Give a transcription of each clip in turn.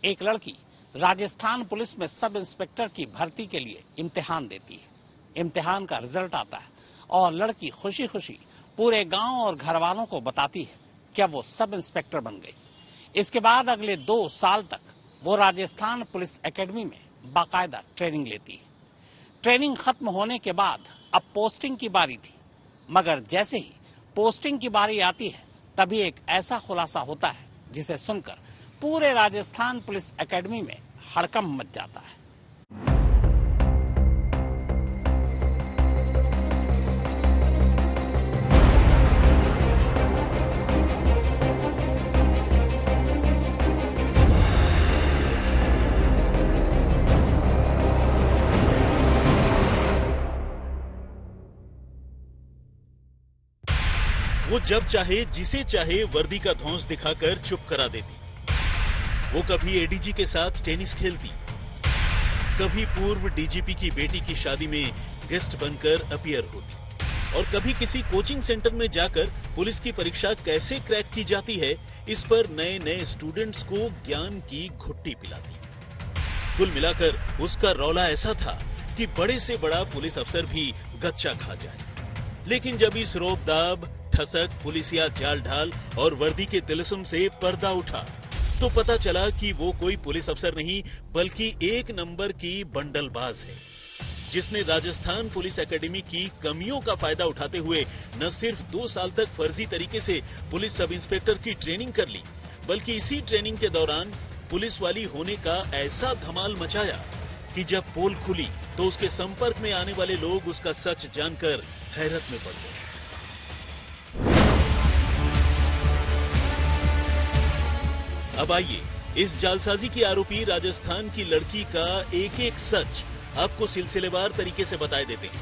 एक लड़की राजस्थान पुलिस में सब इंस्पेक्टर की भर्ती के लिए इम्तिहान देती है। इम्तिहान का रिजल्ट आता है और लड़की खुशी खुशी पूरे गांव और घर वालों को बताती है कि वो सब इंस्पेक्टर बन गई। इसके बाद अगले 2 साल तक वो राजस्थान पुलिस एकेडमी में बाकायदा ट्रेनिंग लेती है। ट्रेनिंग खत्म होने के बाद अब पोस्टिंग की बारी थी, मगर जैसे ही पोस्टिंग की बारी आती है तभी एक ऐसा खुलासा होता है जिसे सुनकर पूरे राजस्थान पुलिस एकेडमी में हड़कंप मच जाता है। वो जब चाहे जिसे चाहे वर्दी का धौंस दिखाकर चुप करा देती। वो कभी एडीजी के साथ टेनिस खेलती, कभी पूर्व डीजीपी की बेटी की शादी में गेस्ट बनकर अपीयर होती और कभी किसी कोचिंग सेंटर में जाकर पुलिस की परीक्षा कैसे क्रैक की जाती है इस पर नए नए स्टूडेंट्स को ज्ञान की घुट्टी पिलाती। कुल मिलाकर उसका रौला ऐसा था कि बड़े से बड़ा पुलिस अफसर भी गच्चा खा जाए। लेकिन जब इस रोब-दाब, ठसक, पुलिसिया जाल ढाल और वर्दी के तिलस्म से पर्दा उठा तो पता चला कि वो कोई पुलिस अफसर नहीं बल्कि एक नंबर की बंडलबाज है, जिसने राजस्थान पुलिस एकेडमी की कमियों का फायदा उठाते हुए न सिर्फ 2 साल तक फर्जी तरीके से पुलिस सब इंस्पेक्टर की ट्रेनिंग कर ली, बल्कि इसी ट्रेनिंग के दौरान पुलिस वाली होने का ऐसा धमाल मचाया कि जब पोल खुली तो उसके संपर्क में आने वाले लोग उसका सच जानकर हैरत में पड़ गए। अब आइए इस जालसाजी की आरोपी राजस्थान की लड़की का एक एक सच आपको सिलसिलेवार तरीके से बताए देते हैं।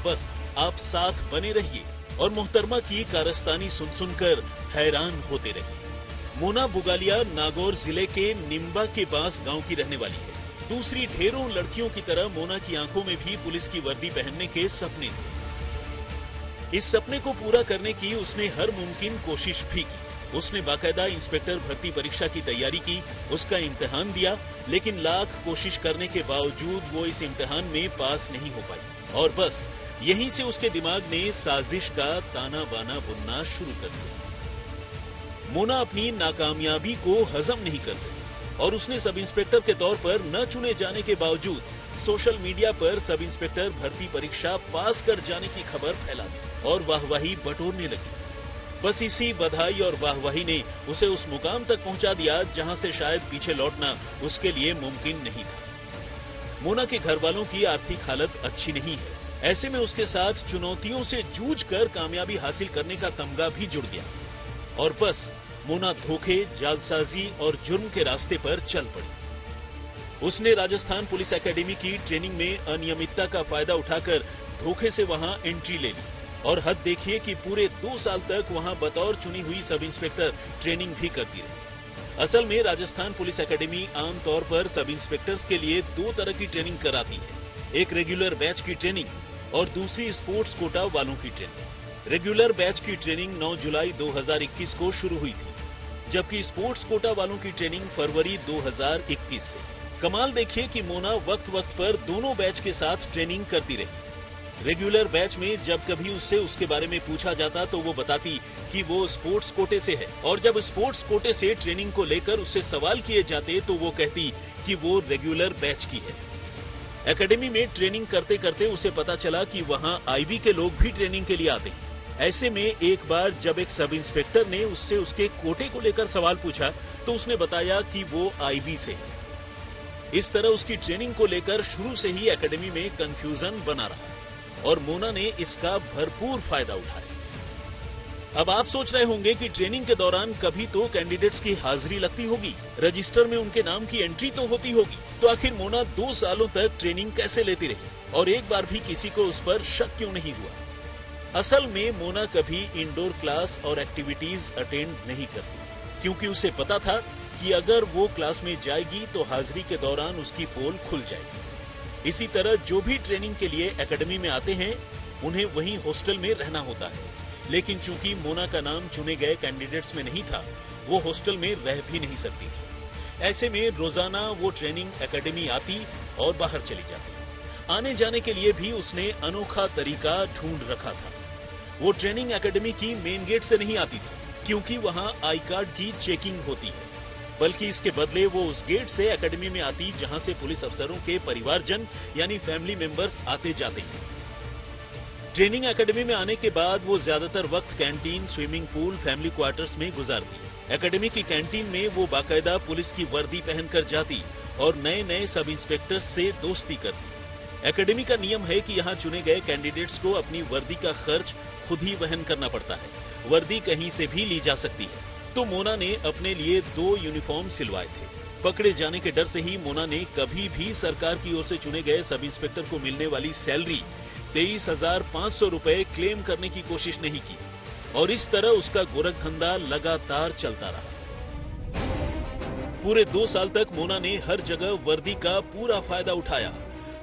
बस आप साथ बने रहिए और मोहतरमा की कारस्तानी सुन सुनकर हैरान होते रहिए। मोना बुगालिया नागौर जिले के निम्बा के बांस गांव की रहने वाली है। दूसरी ढेरों लड़कियों की तरह मोना की आंखों में भी पुलिस की वर्दी पहनने के सपने थे। इस सपने को पूरा करने की उसने हर मुमकिन कोशिश भी की। उसने बाकायदा इंस्पेक्टर भर्ती परीक्षा की तैयारी की, उसका इम्तिहान दिया, लेकिन लाख कोशिश करने के बावजूद वो इस इम्तिहान में पास नहीं हो पाई। और बस यहीं से उसके दिमाग ने साजिश का ताना बाना बुनना शुरू कर दिया। मोना अपनी नाकामयाबी को हजम नहीं कर सकी और उसने सब इंस्पेक्टर के तौर पर न चुने जाने के बावजूद सोशल मीडिया पर सब इंस्पेक्टर भर्ती परीक्षा पास कर जाने की खबर फैला दी और वाहवाही बटोरने लगी। बस इसी बधाई और वाहवाही ने उसे उस मुकाम तक पहुंचा दिया जहां से शायद पीछे लौटना उसके लिए मुमकिन नहीं था। मोना के घर वालों की आर्थिक हालत अच्छी नहीं है। ऐसे में उसके साथ चुनौतियों से जूझकर कामयाबी हासिल करने का तमगा भी जुड़ गया और बस मोना धोखे, जालसाजी और जुर्म के रास्ते पर चल पड़ी। उसने राजस्थान पुलिस एकेडमी की ट्रेनिंग में अनियमितता का फायदा उठाकर धोखे से वहां एंट्री ले ली और हद देखिए कि पूरे 2 साल तक वहां बतौर चुनी हुई सब इंस्पेक्टर ट्रेनिंग भी करती रही। असल में राजस्थान पुलिस एकेडमी आमतौर पर सब इंस्पेक्टर्स के लिए 2 तरह की ट्रेनिंग कराती है, एक रेगुलर बैच की ट्रेनिंग और दूसरी स्पोर्ट्स कोटा वालों की ट्रेनिंग। रेगुलर बैच की ट्रेनिंग 9 जुलाई 2021 को शुरू हुई थी, जबकि स्पोर्ट्स कोटा वालों की ट्रेनिंग फरवरी 2021 से। कमाल देखिए कि मोना वक्त वक्त पर दोनों बैच के साथ ट्रेनिंग करती रही। रेगुलर बैच में जब कभी उससे उसके बारे में पूछा जाता तो वो बताती कि वो स्पोर्ट्स कोटे से है और जब स्पोर्ट्स कोटे से ट्रेनिंग को लेकर उससे सवाल किए जाते तो वो कहती कि वो रेगुलर बैच की है। एकेडमी में ट्रेनिंग करते करते उसे पता चला कि वहाँ आईबी के लोग भी ट्रेनिंग के लिए आते हैं। ऐसे में एक बार जब एक सब इंस्पेक्टर ने उससे उसके कोटे को लेकर सवाल पूछा तो उसने बताया कि वो आईबी से है। इस तरह उसकी ट्रेनिंग को लेकर शुरू से ही एकेडमी में कंफ्यूजन बना रहा और मोना ने इसका भरपूर फायदा उठाया। अब आप सोच रहे होंगे कि ट्रेनिंग के दौरान कभी तो कैंडिडेट्स की हाजिरी लगती होगी, रजिस्टर में उनके नाम की एंट्री तो होती होगी, तो आखिर मोना 2 सालों तक ट्रेनिंग कैसे लेती रही और एक बार भी किसी को उस पर शक क्यों नहीं हुआ? असल में मोना कभी इंडोर क्लास और एक्टिविटीज अटेंड नहीं करती क्योंकि उसे पता था कि अगर वो क्लास में जाएगी तो हाजिरी के दौरान उसकी पोल खुल जाएगी। इसी तरह जो भी ट्रेनिंग के लिए एकेडमी में आते हैं उन्हें वहीं हॉस्टल में रहना होता है, लेकिन चूंकि मोना का नाम चुने गए कैंडिडेट्स में नहीं था वो हॉस्टल में रह भी नहीं सकती थी। ऐसे में रोजाना वो ट्रेनिंग एकेडमी आती और बाहर चली जाती। आने जाने के लिए भी उसने अनोखा तरीका ढूंढ रखा था। वो ट्रेनिंग एकेडमी की मेन गेट से नहीं आती थी, क्योंकि वहां आई कार्ड की चेकिंग होती है, बल्कि इसके बदले वो उस गेट से एकेडमी में आती जहां से पुलिस अफसरों के परिवारजन यानी फैमिली मेंबर्स आते जाते हैं। ट्रेनिंग एकेडमी में आने के बाद वो ज्यादातर वक्त canteen, swimming pool, family quarters में गुजारती है। एकेडमी की कैंटीन में वो बाकायदा पुलिस की वर्दी पहनकर जाती और नए नए सब इंस्पेक्टर्स से दोस्ती करती। एकेडमी का नियम है कि यहाँ चुने गए कैंडिडेट्स को अपनी वर्दी का खर्च खुद ही वहन करना पड़ता है। वर्दी कहीं से भी ली जा सकती है। तो मोना ने अपने लिए 2 यूनिफॉर्म सिलवाए थे। पकड़े जाने के डर से ही मोना ने कभी भी सरकार की ओर से चुने गए सब इंस्पेक्टर को मिलने वाली सैलरी 23,500 रुपए क्लेम करने की कोशिश नहीं की और इस तरह उसका गोरखधंधा लगातार चलता रहा। पूरे 2 साल तक मोना ने हर जगह वर्दी का पूरा फायदा उठाया।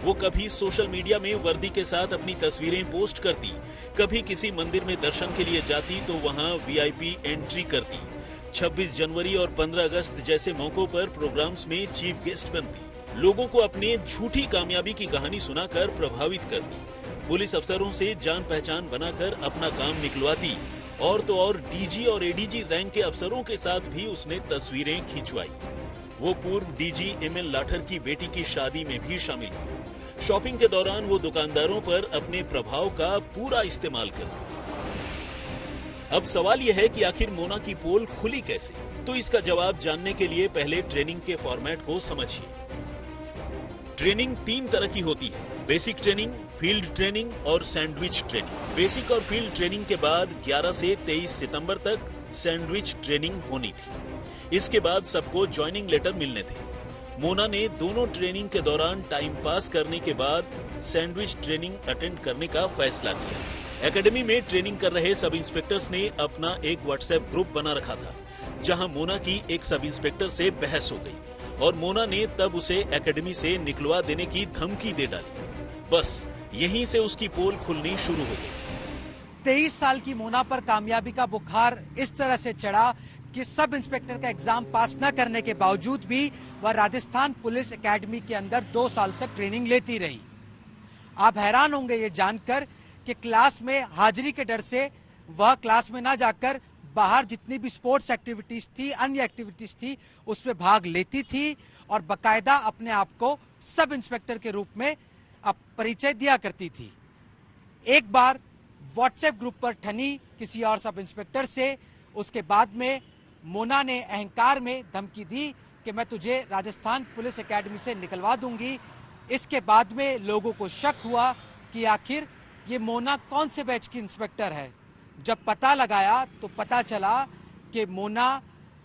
वो कभी सोशल मीडिया में वर्दी के साथ अपनी तस्वीरें पोस्ट करती, कभी किसी मंदिर में दर्शन के लिए जाती तो वहां वीआईपी एंट्री करती, 26 जनवरी और 15 अगस्त जैसे मौकों पर प्रोग्राम्स में चीफ गेस्ट बनती, लोगों को अपने झूठी कामयाबी की कहानी सुनाकर प्रभावित करती, पुलिस अफसरों से जान पहचान बनाकर अपना काम निकलवाती और तो और डीजी और एडीजी रैंक के अफसरों के साथ भी उसने तस्वीरें खिंचवाई। वो पूर्व डीजी एमएल लाठर की बेटी की शादी में भी शामिल हुई। शॉपिंग के दौरान वो दुकानदारों पर अपने प्रभाव का पूरा इस्तेमाल करती। अब सवाल यह है कि आखिर मोना की पोल खुली कैसे? तो इसका जवाब जानने के लिए पहले ट्रेनिंग के फॉर्मेट को समझिए। ट्रेनिंग 3 तरह की होती है: बेसिक ट्रेनिंग, फील्ड ट्रेनिंग और सैंडविच ट्रेनिंग। बेसिक और फील्ड ट्रेनिंग के बाद 11 से 23 सितंबर तक सैंडविच ट्रेनिंग होनी थी। इसके बाद सबको ज्वाइनिंग लेटर मिलने थे। मोना ने दोनों ट्रेनिंग के दौरान टाइम पास करने के बाद सैंडविच ट्रेनिंग अटेंड करने का फैसला किया। एकेडमी में ट्रेनिंग कर रहे सब इंस्पेक्टर्स ने अपना एक व्हाट्सएप ग्रुप बना रखा था, जहां मोना की एक सब इंस्पेक्टर से बहस हो गई और मोना ने तब उसे एकेडमी से निकलवा देने की धमकी दे डाली। बस यहीं से उसकी पोल खुलनी शुरू हो गई। 23 साल की मोना पर कामयाबी का बुखार इस तरह से चढ़ा कि सब इंस्पेक्टर का एग्जाम पास न करने के बावजूद भी वह राजस्थान पुलिस एकेडमी के अंदर 2 साल तक ट्रेनिंग लेती रही। आप हैरान होंगे ये जानकर कि क्लास में हाजिरी के डर से वह क्लास में ना जाकर बाहर जितनी भी स्पोर्ट्स एक्टिविटीज थी, अन्य एक्टिविटीज थी, उसमें भाग लेती थी और बकायदा अपने आप को सब इंस्पेक्टर के रूप में परिचय दिया करती थी। एक बार व्हाट्सएप ग्रुप पर ठनी किसी और सब इंस्पेक्टर से, उसके बाद में मोना ने अहंकार में धमकी दी कि मैं तुझे राजस्थान पुलिस एकेडमी से निकलवा दूंगी। इसके बाद में लोगों को शक हुआ कि आखिर ये मोना कौन से बैच की इंस्पेक्टर है। जब पता लगाया तो पता चला कि मोना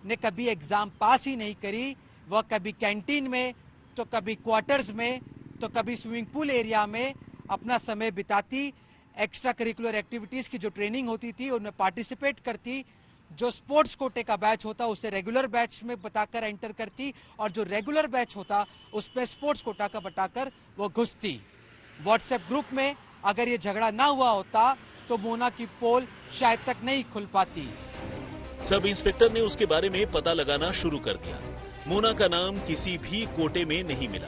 ने कभी एग्जाम पास ही नहीं करी। वह कभी कैंटीन में, तो कभी क्वार्टर्स में, तो कभी स्विमिंग पूल एरिया में अपना समय बिताती। एक्स्ट्रा करिकुलर एक्टिविटीज की जो ट्रेनिंग होती थी उनमें पार्टिसिपेट करती। जो स्पोर्ट्स कोटे का बैच होता उसे रेगुलर बैच में बताकर एंटर करती और जो रेगुलर बैच होता उस पे स्पोर्ट्स कोटा का बताकर वो घुसती। व्हाट्सएप ग्रुप में अगर ये झगड़ा ना हुआ होता तो मोना की पोल शायद तक नहीं खुल पाती। सब इंस्पेक्टर ने उसके बारे में पता लगाना शुरू कर दिया। मोना का नाम किसी भी कोटे में नहीं मिला,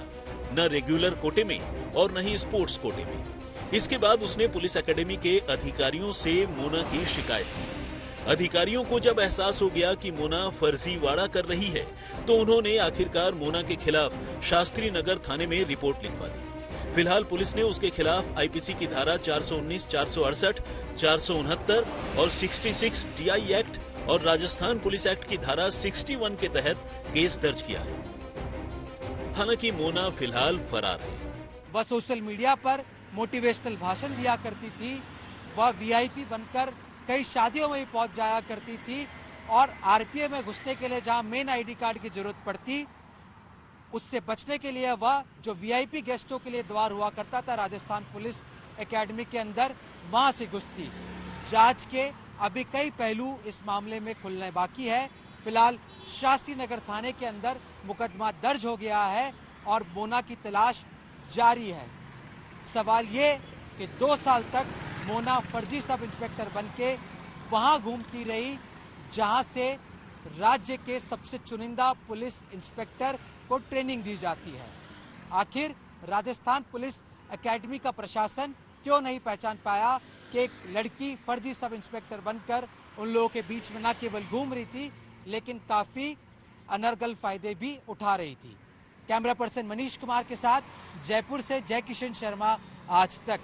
न रेगुलर कोटे में और न ही स्पोर्ट्स कोटे में। इसके बाद उसने पुलिस एकेडमी के अधिकारियों से मोना की शिकायत की। अधिकारियों को जब एहसास हो गया कि मोना फर्जीवाड़ा कर रही है तो उन्होंने आखिरकार मोना के खिलाफ शास्त्री नगर थाने में रिपोर्ट लिखवा दी। फिलहाल पुलिस ने उसके खिलाफ आईपीसी की धारा 419, 468, 469 और 66 DI एक्ट और राजस्थान पुलिस एक्ट की धारा 61 के तहत केस दर्ज किया है। हालांकि मोना फिलहाल फरार है। वह सोशल मीडिया पर मोटिवेशनल भाषण दिया करती थी। वह वीआईपी बनकर कई शादियों में भी पहुंच जाया करती थी और आरपीए में घुसने के लिए जहां मेन आईडी कार्ड की जरूरत पड़ती, उससे बचने के लिए वह जो वीआईपी गेस्टों के लिए द्वार हुआ करता था राजस्थान पुलिस एकेडमी के अंदर, वहां से घुसती। जांच के अभी कई पहलू इस मामले में खुलने बाकी है। फिलहाल शास्त्री नगर थाने के अंदर मुकदमा दर्ज हो गया है और मोना की तलाश जारी है। सवाल ये कि 2 साल तक मोना फर्जी सब इंस्पेक्टर बनके वहां घूमती रही जहां से राज्य के सबसे चुनिंदा पुलिस इंस्पेक्टर को ट्रेनिंग दी जाती है। आखिर राजस्थान पुलिस एकेडमी का प्रशासन क्यों नहीं पहचान पाया कि एक लड़की फर्जी सब इंस्पेक्टर बनकर उन लोगों के बीच में न केवल घूम रही थी, लेकिन काफी अनर्गल फायदे भी उठा रही थी। कैमरा पर्सन मनीष कुमार के साथ जयपुर से जय किशन शर्मा, आज तक।